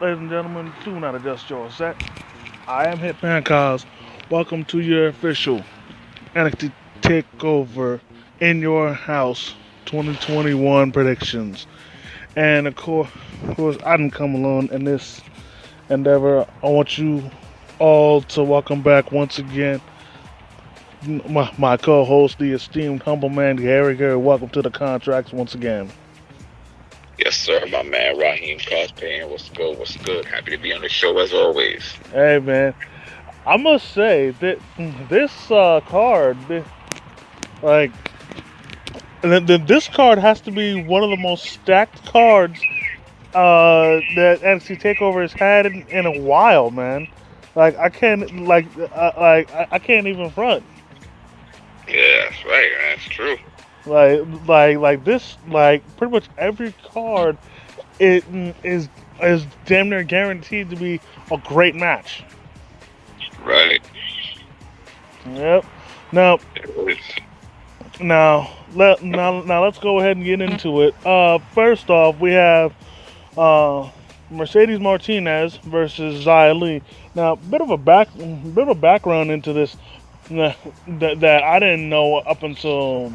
ladies and gentlemen. Do not adjust your set. I am Hitman Cause. Welcome to your official NXT Takeover in your house 2021 predictions. And of course, I didn't come alone in this endeavor. I want you all to welcome back once again my co-host, the esteemed humble man Gary. Gary, welcome to the contracts once again. Yes, sir, my man Raheem Cospain. What's good? What's good? Happy to be on the show as always. Hey man, I must say that this card, like, this card has to be one of the most stacked cards that NXT Takeover has had in a while, man. Like I can't I can't even front. Yeah, that's right. That's true. Like this, like pretty much every card it is damn near guaranteed to be a great match. Right. Yep. Now It is. now let's go ahead and get into it. First off, we have uh, Mercedes Martinez versus Xia Li. Now, bit of a background into this that I didn't know up until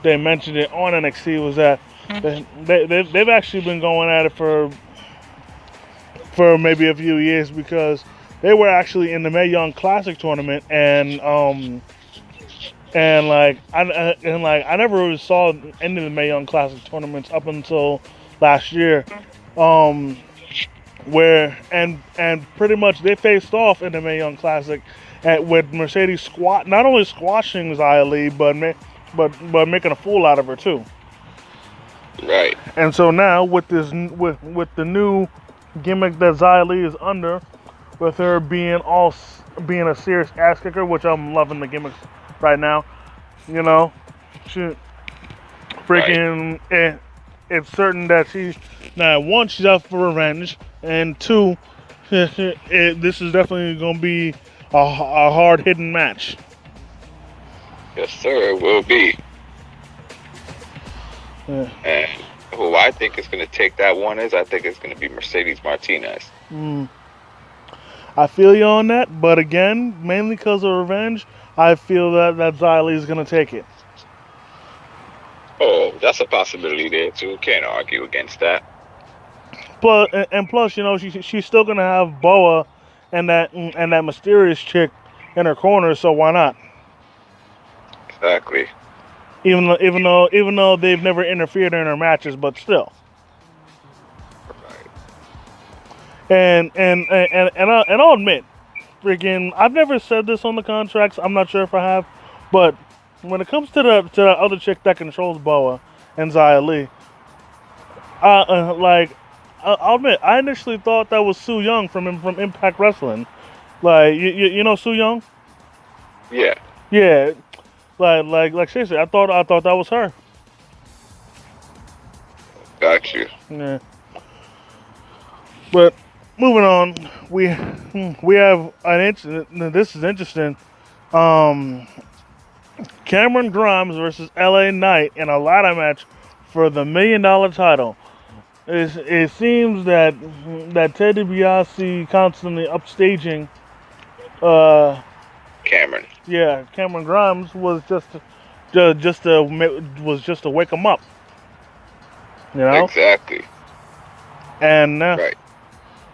they mentioned it on NXT was that they've actually been going at it for maybe a few years because they were actually in the Mae Young Classic tournament and I never really saw any of the Mae Young Classic tournaments up until last year, um, where and pretty much they faced off in the Mae Young Classic, with Mercedes not only squashing Xia Li but making a fool out of her too. Right. And so now with with the new gimmick that Xia Li is under, with her being a serious ass kicker, which I'm loving the gimmicks right now. You know, she Right. freaking it's certain that now one she's out for revenge, and two, this is definitely gonna be a hard hitting match. Yes, sir. It will be. Yeah. And who I think is going to take that one is I think it's going to be Mercedes Martinez. Mm. I feel you on that, but again, mainly because of revenge, I feel that Xia Li is gonna take it. Oh, that's a possibility there too. Can't argue against that. And plus, you know, she's still gonna have Boa and that mysterious chick in her corner, so why not? Exactly. Even though they've never interfered in her matches, but still. Right. And I'll admit, freaking, I've never said this on the contracts. I'm not sure if I have, but when it comes to the other chick that controls Boa and Xia Li, like I'll admit, I initially thought that was Su Young from Impact Wrestling. Like you know Su Young? Yeah. Yeah. Like seriously, I thought that was her. Got you. Yeah. But moving on, we have an incident. This is interesting. Um, Cameron Grimes versus LA Knight in a ladder match for the $1 million title. It seems that Ted DiBiase constantly upstaging. Uh, Cameron. yeah, Cameron Grimes was just to wake him up, you know. Exactly. And Right.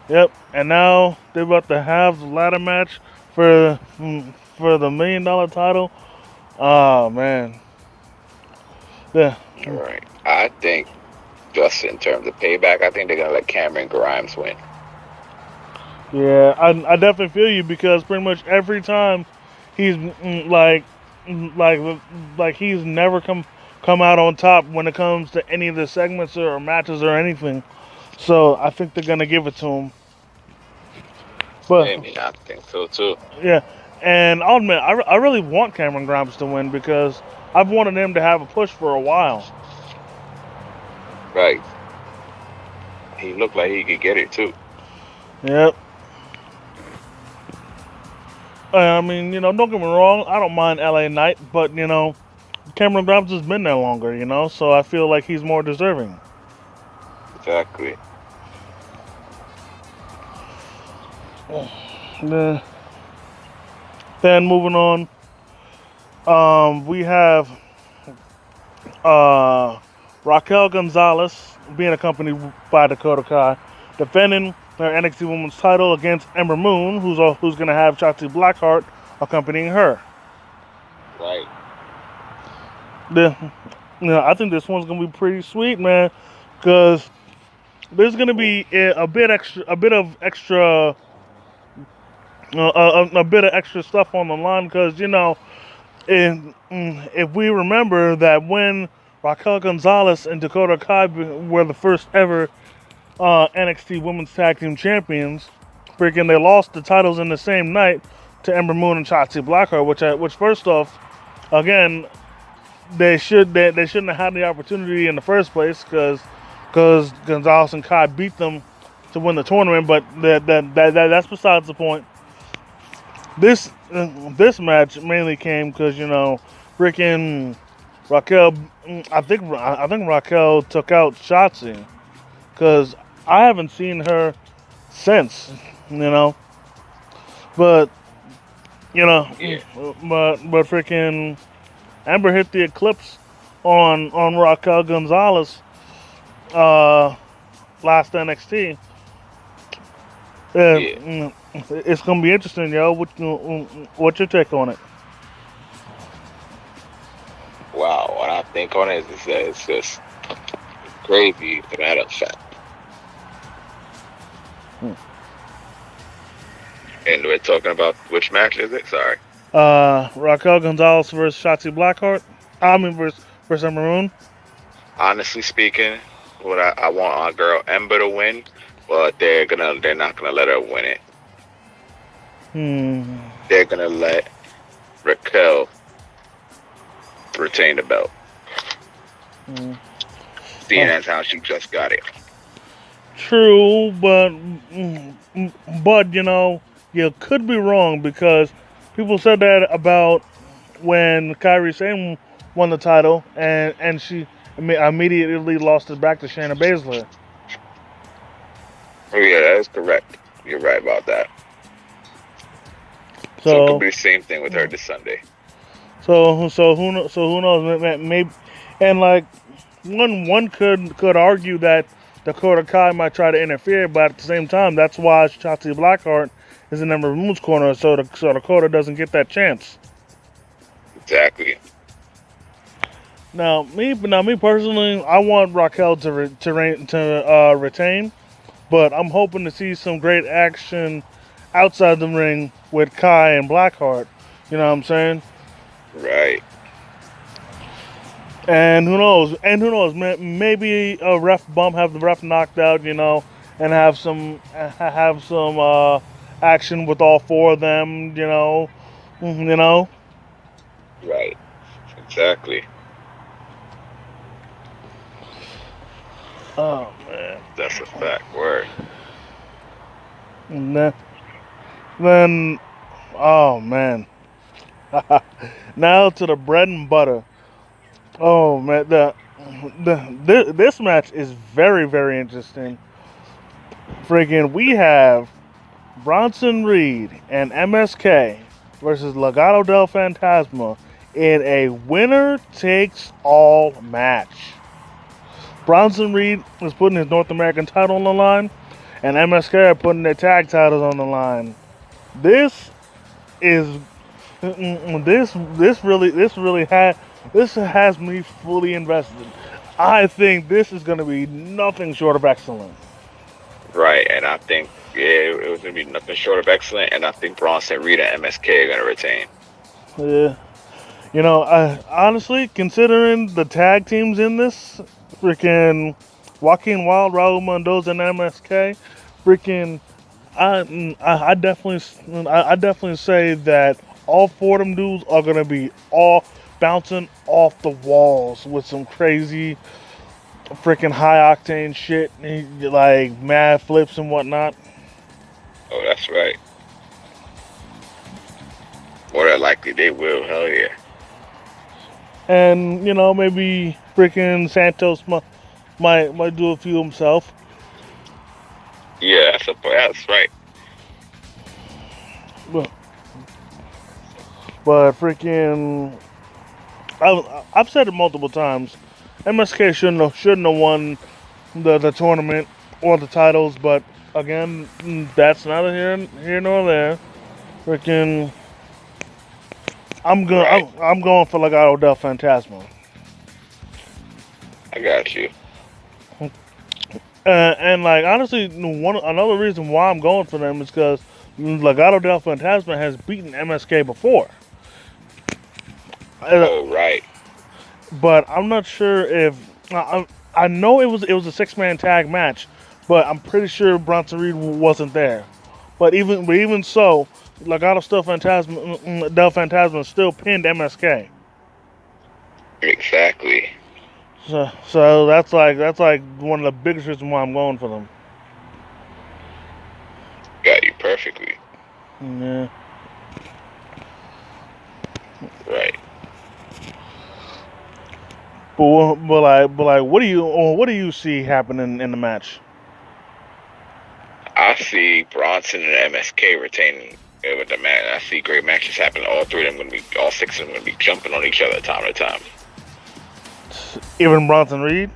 yep, and now they're about to have the ladder match for for the $1 million title. Oh man, yeah, All right. I think just in terms of payback, I think they're going to let Cameron Grimes win. yeah. I definitely feel you because pretty much every time he's like he's never come out on top when it comes to any of the segments or matches or anything. So I think they're gonna give it to him. But I mean, I think so too. yeah, and I'll admit I really want Cameron Grimes to win because I've wanted him to have a push for a while. Right. He looked like he could get it too. Yep. I mean, you know, don't get me wrong. I don't mind LA Knight, but you know, Cameron Grimes has been there longer. You know, so I feel like he's more deserving. Exactly. Then moving on, we have uh, Raquel Gonzalez being accompanied by Dakota Kai, defending her NXT Women's title against Ember Moon, who's going to have Shotzi Blackheart accompanying her. Right. I think this one's going to be pretty sweet, man, because there's going to be a bit of extra stuff on the line, because if we remember that when Raquel Gonzalez and Dakota Kai were the first ever NXT Women's Tag Team Champions, freaking they lost the titles in the same night to Ember Moon and Shotzi Blackheart, which first off, again, they shouldn't have had the opportunity in the first place, because Gonzalez and Kai beat them to win the tournament. But that's besides the point. This match mainly came because freaking Raquel. I think Raquel took out Shotzi, because I haven't seen her since. But Yeah. but freaking Amber hit the eclipse on Raquel Gonzalez last NXT. Yeah. It's gonna be interesting, yo. What's your take on it? Wow. What I think on it is that it's just crazy to that effect. Hmm. And we're talking about which match is it? Sorry. Raquel Gonzalez versus Shotzi Blackheart. I mean versus Ember Moon. Honestly speaking, what I want our girl Ember to win, but they're not gonna let her win it. Hmm. They're gonna let Raquel retain the belt, Hmm. seeing as how she just got it. True, but you could be wrong, because people said that about when Kairi Sane won the title, and she immediately lost it back to Shayna Baszler. Oh yeah, that is correct. You're right about that. So it could So be the same thing with her this Sunday. who knows? Maybe, and like one could argue that Dakota Kai might try to interfere, but at the same time, that's why Shotzi Blackheart is in Ember Moon's corner, so Dakota doesn't get that chance. Exactly. Now me personally, I want Raquel to retain, but I'm hoping to see some great action outside the ring with Kai and Blackheart. You know what I'm saying? Right. And who knows? Maybe a ref bump, have the ref knocked out, and have some action with all four of them, Mhm, you know. Right. Exactly. Oh man. That's a fact. Word. And then, oh man. Now to the bread and butter. Oh man, this match is very, very interesting. Freaking, we have Bronson Reed and MSK versus Legado del Fantasma in a winner takes all match. Bronson Reed is putting his North American title on the line, and MSK are putting their tag titles on the line. This is this has me fully invested. I think this is going to be nothing short of excellent. Right. And I think it was gonna be nothing short of excellent. And I think Bronson Reed and MSK are gonna retain. Yeah. Honestly, considering the tag teams in this, freaking Joaquin Wild, Raul Mendoza, and MSK, freaking, I definitely say that all four of them dudes are gonna be all bouncing off the walls with some crazy, freaking high octane shit, like mad flips and whatnot. Oh, that's right. More than likely they will. Hell yeah. And maybe freaking Santos might do a few himself. Yeah, that's right. But freaking, I've said it multiple times. MSK shouldn't have won the tournament or the titles, but again, that's neither here nor there. Freaking, Right. I'm going for Legado del Fantasma. I got you. And like honestly, another reason why I'm going for them is because Legado del Fantasma has beaten MSK before. Uh, Oh, right. but I'm not sure if I know it was a 6-man tag match, but I'm pretty sure Bronson Reed wasn't there. But even so, Legado del Fantasma still pinned MSK. Exactly. So that's like one of the biggest reasons why I'm going for them. Got you perfectly. Yeah. Right. But what do you see happening in the match? I see Bronson and MSK retaining with the man. I see great matches happening. All six of them going to be jumping on each other time to time. Even Bronson Reed.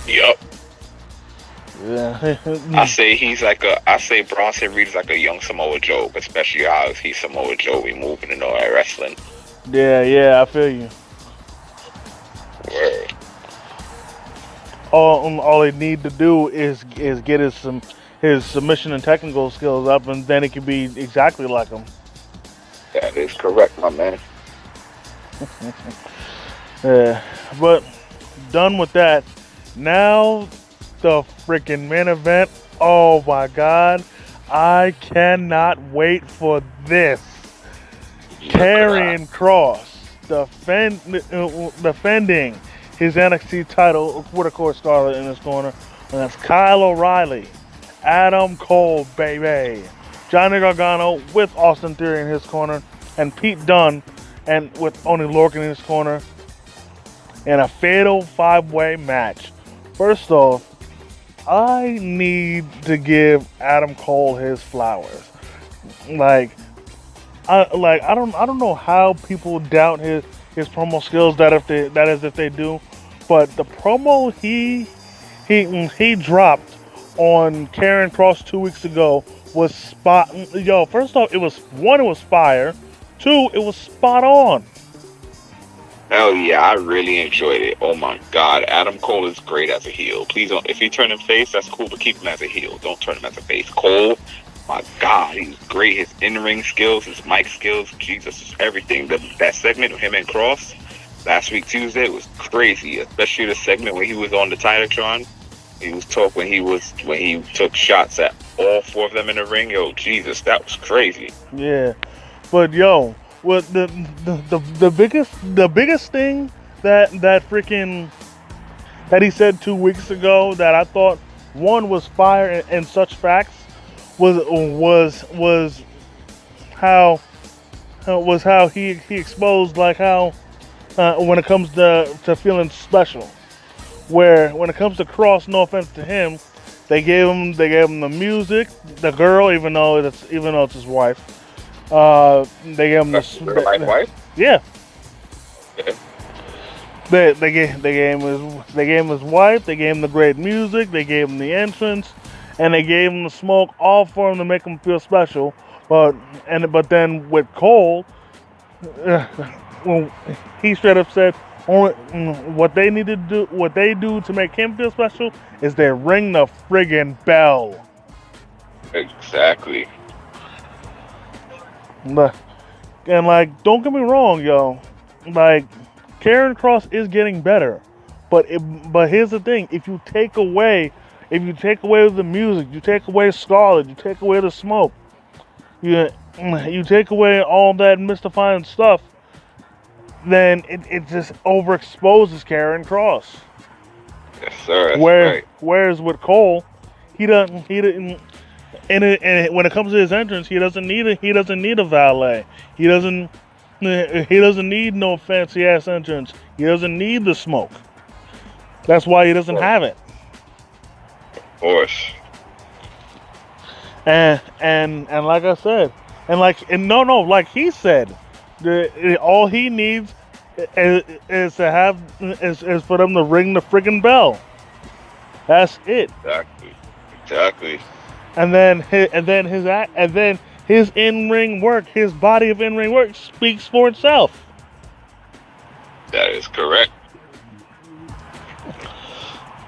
Yup. Yeah. I say Bronson Reed is like a young Samoa Joe, especially how he's Samoa Joe, we moving and all that wrestling. Yeah, I feel you. Word. All they need to do is get his submission and technical skills up, and then it can be exactly like him. That is correct, my man. Yeah, but done with that. Now the freaking main event. Oh my God, I cannot wait for this. Karrion Kross defending his NXT title with, of course, Scarlett in his corner. And that's Kyle O'Reilly, Adam Cole, baby, Johnny Gargano with Austin Theory in his corner, and Pete Dunne and with Oney Lorcan in his corner in a fatal 5-way match. First off, I need to give Adam Cole his flowers. Like I don't know how people doubt his promo skills. That is if they do, but the promo he dropped on Karrion Kross 2 weeks ago was spot. Yo, first off, it was fire. Two, it was spot on. Hell yeah, I really enjoyed it. Oh my God, Adam Cole is great as a heel. Please don't. If you turn him face, that's cool, but keep him as a heel. Don't turn him as a face. Cole, my God, he's great. His in-ring skills, his mic skills, Jesus, everything. That segment of him and Cross last week Tuesday was crazy, especially the segment when he was on the Titantron. He was when he took shots at all four of them in the ring. Yo, Jesus, that was crazy. Yeah, but yo, what the biggest thing that freaking that he said 2 weeks ago that I thought one was fire and such facts was how he exposed like how when it comes to feeling special, where when it comes to Cross, no offense to him, they gave him the music, the girl, even though it's his wife. They gave him My wife? yeah. Yeah. They gave him his wife. They gave him the great music. They gave him the entrance, and they gave him the smoke, all for him to make him feel special. But then with Cole, well, he straight up said, only what they need to do, what they do to make him feel special, is they ring the friggin' bell. Exactly. And like, don't get me wrong, yo. Like, Karrion Kross is getting better, but here's the thing: if you take away the music, you take away Scarlett, you take away the smoke, you take away all that mystifying stuff, then it just overexposes Karrion Kross. Yes, sir. That's right. Whereas with Cole, he didn't. When it comes to his entrance, he doesn't need a valet. He doesn't need no fancy ass entrance. He doesn't need the smoke. That's why he doesn't have it. Of course. And like I said, like he said, all he needs is to have is for them to ring the friggin' bell. That's it. Exactly. Exactly. And then his in-ring work, his body of in-ring work speaks for itself. That is correct.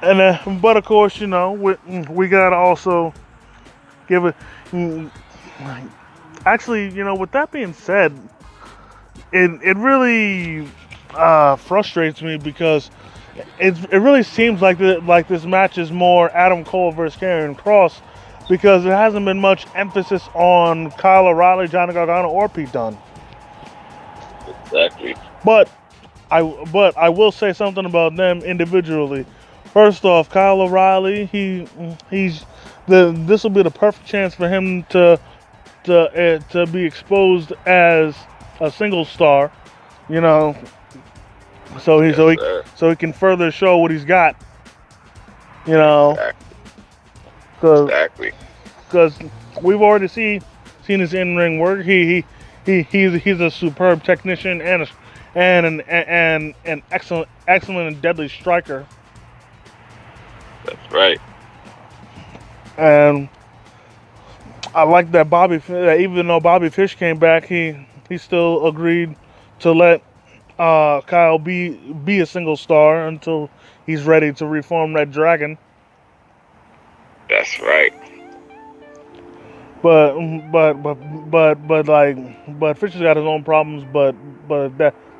And but of course, we gotta also give it. mm, Actually, with that being said, it really frustrates me because it really seems like this match is more Adam Cole versus Karrion Kross because there hasn't been much emphasis on Kyle O'Reilly, Johnny Gargano, or Pete Dunne. Exactly. But I will say something about them individually. First off, Kyle O'Reilly, this will be the perfect chance for him to be exposed as a single star, you know, so he Yes, so he sir. so he can further show what he's got, you know, Exactly. because Exactly. we've already seen his in ring work. He's a superb technician and an excellent and deadly striker. That's right. And I like that even though Bobby Fish came back, he still agreed to let Kyle be a single star until he's ready to reform Red Dragon. That's right. But but Fisher's got his own problems. But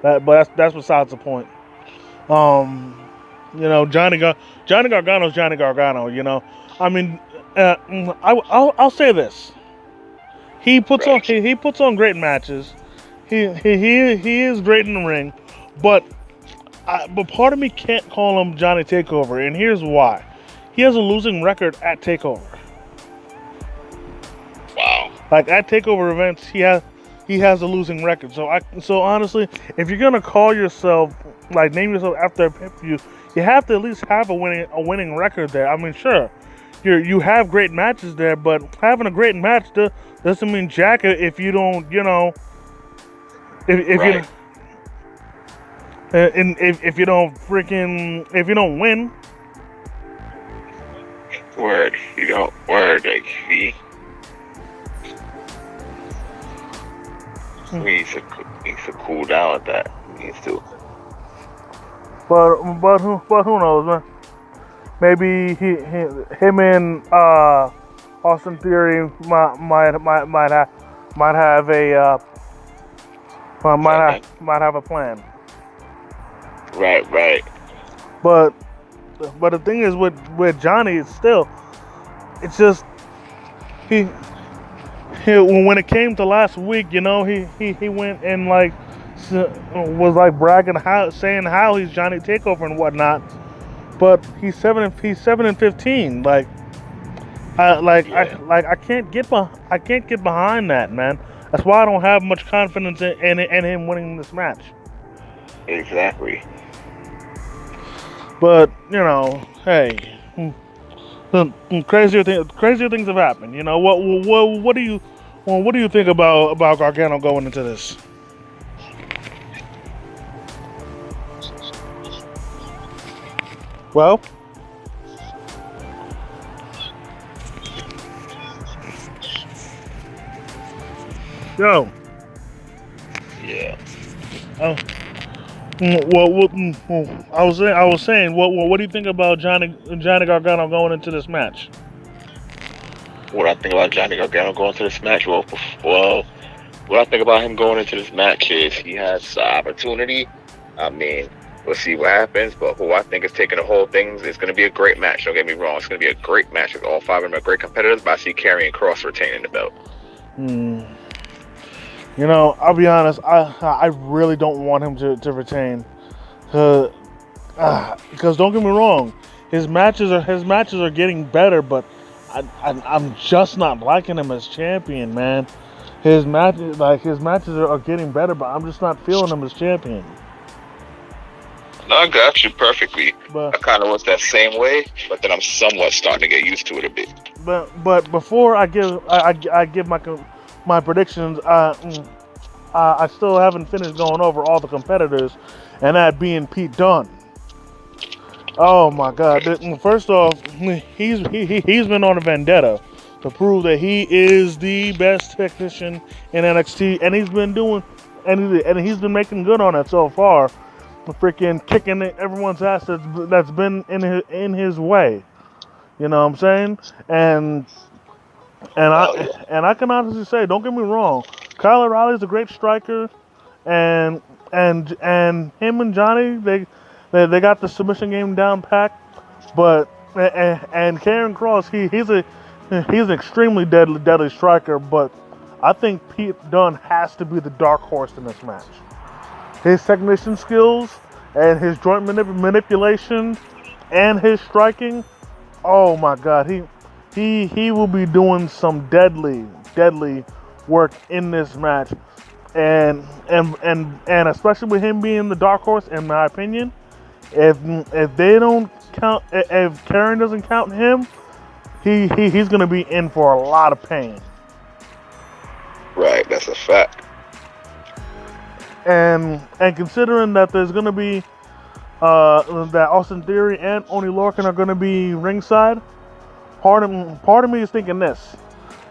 that's besides the point. Um, Johnny Gargano's Johnny Gargano. I mean, I'll say this. Right. He puts on great matches. He is great in the ring, but but part of me can't call him Johnny Takeover, and here's why. He has a losing record at Takeover. Wow. Like at Takeover events, he has a losing record. So honestly, if you're gonna call yourself name yourself after a pay-per-view, you have to at least have a winning record there. I mean, sure, you have great matches there, but having a great match doesn't mean jack if you don't if you Right. if you don't freaking if you don't win. Word. You don't. Word. Like he needs to cool down with that. He needs to. But who knows, man? Maybe him and Austin Theory might have a Plan. might have a plan. Right. Right. But the thing is with Johnny, it's just he, when it came to last week, he went and was bragging saying how he's Johnny Takeover and whatnot. But he's 7-15. Yeah. I can't get behind that, man. That's why I don't have much confidence in him winning this match. Exactly. But hey, crazier things have happened. What do you think about Gargano going into this? Well, yo, Yeah. oh, I was saying, what do you think about Johnny Gargano going into this match? What I think about Johnny Gargano going to this match? Well, what I think about him going into this match is he has opportunity. I mean, we'll see what happens. But who I think is taking the whole thing is going to be a great match. Don't get me wrong. It's going to be a great match. All five of them are great competitors. But I see Karrion Kross retaining the belt. Hmm. I'll be honest. I really don't want him to retain, because don't get me wrong, his matches are getting better, but I'm just not liking him as champion, man. His matches are getting better, but I'm just not feeling him as champion. No, I got you perfectly. But I kind of was that same way, but then I'm somewhat starting to get used to it a bit. but before I give my predictions. I still haven't finished going over all the competitors, and that being Pete Dunne. Oh my God! First off, he's been on a vendetta to prove that he is the best technician in NXT, and he's been doing, and he's been making good on it so far. Freaking kicking everyone's ass that's been in his way. You know what I'm saying? Hell yeah. And I can honestly say, don't get me wrong, Kyle O'Reilly's a great striker, and and him and Johnny they got the submission game down packed, but and Karen Cross he's an extremely deadly striker, but I think Pete Dunne has to be the dark horse in this match. His technician skills and his joint manipulation and his striking. Oh my God, he will be doing some deadly work in this match, and especially with him being the dark horse, in my opinion, if they don't count, if Karen doesn't count him, he's gonna be in for a lot of pain. Right, that's a fact. And considering that there's gonna be that Austin Theory and Oni Lorcan are gonna be ringside, part of me is thinking this,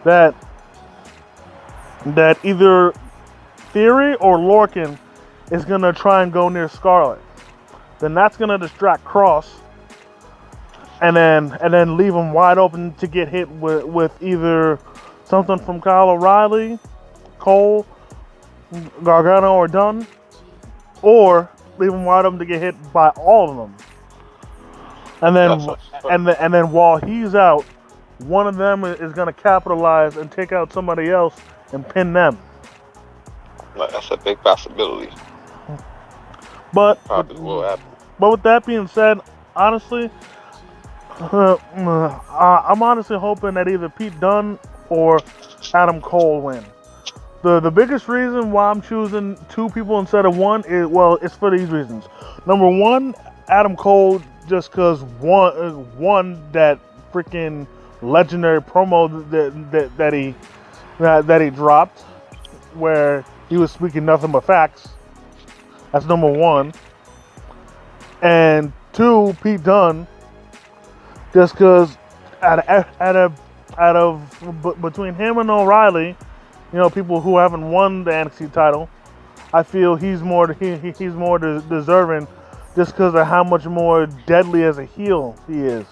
that either Theory or Lorcan is gonna try and go near Scarlett. Then that's gonna distract Cross, and then leave him wide open to get hit with either something from Kyle O'Reilly, Cole, Gargano, or Dunn, or leave him wide open to get hit by all of them. And then while he's out, one of them is going to capitalize and take out somebody else and pin them. That's a big possibility. But Probably will happen. But with that being said, honestly, I'm honestly hoping that either Pete Dunne or Adam Cole win. The biggest reason why I'm choosing two people instead of one is, well, it's for these reasons. Number one, Adam Cole, just because one that freaking legendary promo that he dropped, where he was speaking nothing but facts. That's number one. And two, Pete Dunne, just because between him and O'Reilly, you know, people who haven't won the NXT title, I feel he's more deserving, just because of how much more deadly as a heel he is.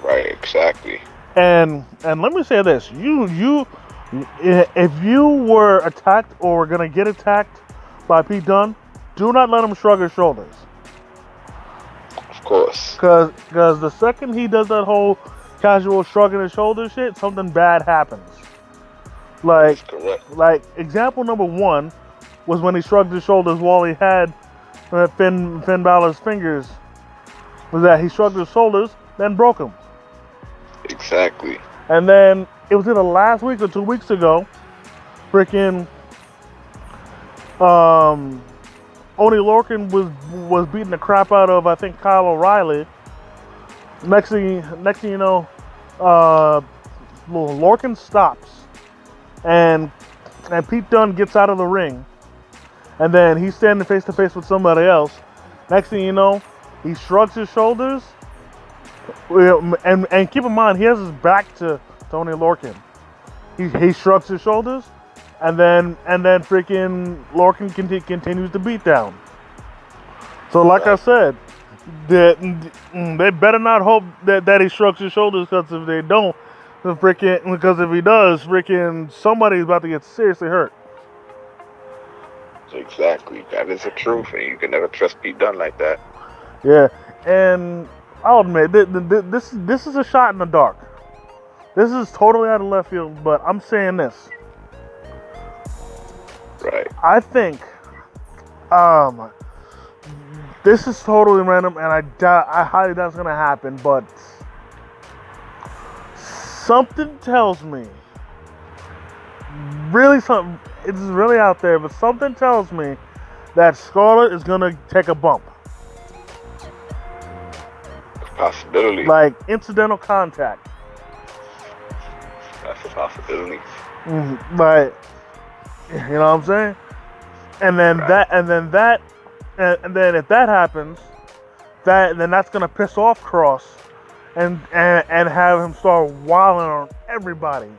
Right, exactly. And let me say this: if you were attacked or were gonna get attacked by Pete Dunne, do not let him shrug his shoulders. Of course. Because the second he does that whole casual shrugging his shoulders shit, something bad happens. Like example number one was when he shrugged his shoulders while he had Finn Balor's fingers. Was that he shrugged his shoulders, then broke them. Exactly. And then it was either last week or 2 weeks ago, freaking Oni Lorcan was beating the crap out of, I think, Kyle O'Reilly. Next thing you know, Lorcan stops, and Pete Dunne gets out of the ring, and then he's standing face to face with somebody else. Next thing you know, he shrugs his shoulders, and keep in mind he has his back to Oni Lorcan. He shrugs his shoulders, and then freaking Lorcan continues to beat down. So like I said, they better not hope that he shrugs his shoulders, because if they don't, because if he does, freaking somebody's about to get seriously hurt. Exactly, that is the truth, and you can never trust Pete Dunne like that. Yeah, and I'll admit this is a shot in the dark. This is totally out of left field, but I'm saying this. Right. I think, this is totally random, and I highly doubt it's gonna happen, but something tells me, it's really out there, but something tells me that Scarlett is gonna take a bump. Possibility. Like incidental contact. That's Possibilities. Like, you know what I'm saying? And then Right. and then if that happens, then that's gonna piss off Cross, and have him start wilding on everybody.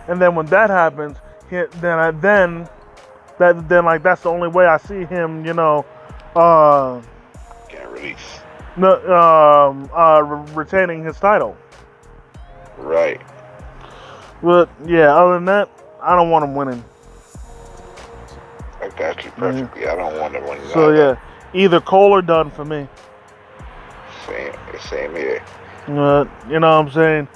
And then when that happens, then like that's the only way I see him, uh, Can't release. retaining his title. Right. But yeah, other than that, I don't want him winning. I got you perfectly. I don't want to win So either. yeah, either Cole or Dunn for me. Same here. You know what I'm saying?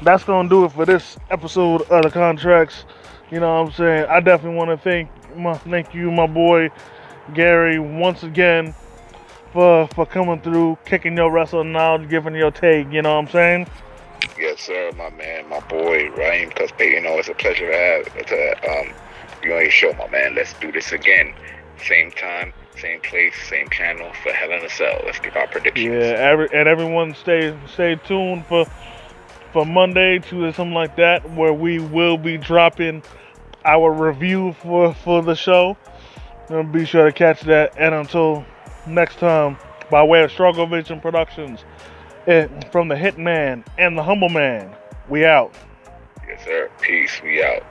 That's gonna do it for this episode of the contracts. You know what I'm saying? I definitely want to thank you, my boy Gary, once again for coming through, kicking your wrestling knowledge, giving your take. You know what I'm saying? Yes, sir, my man, my boy, Ryan. Because it's a pleasure to be on your show, my man. Let's do this again. Same time, same place, same channel for Hell in a Cell. Let's give our predictions. Yeah, everyone stay tuned for Monday, Tuesday, something like that, where we will be dropping our review for the show. Be sure to catch that. And until next time, by way of Struggle Vision Productions, from the Hitman and the Humble Man, we out. Yes, sir. Peace. We out.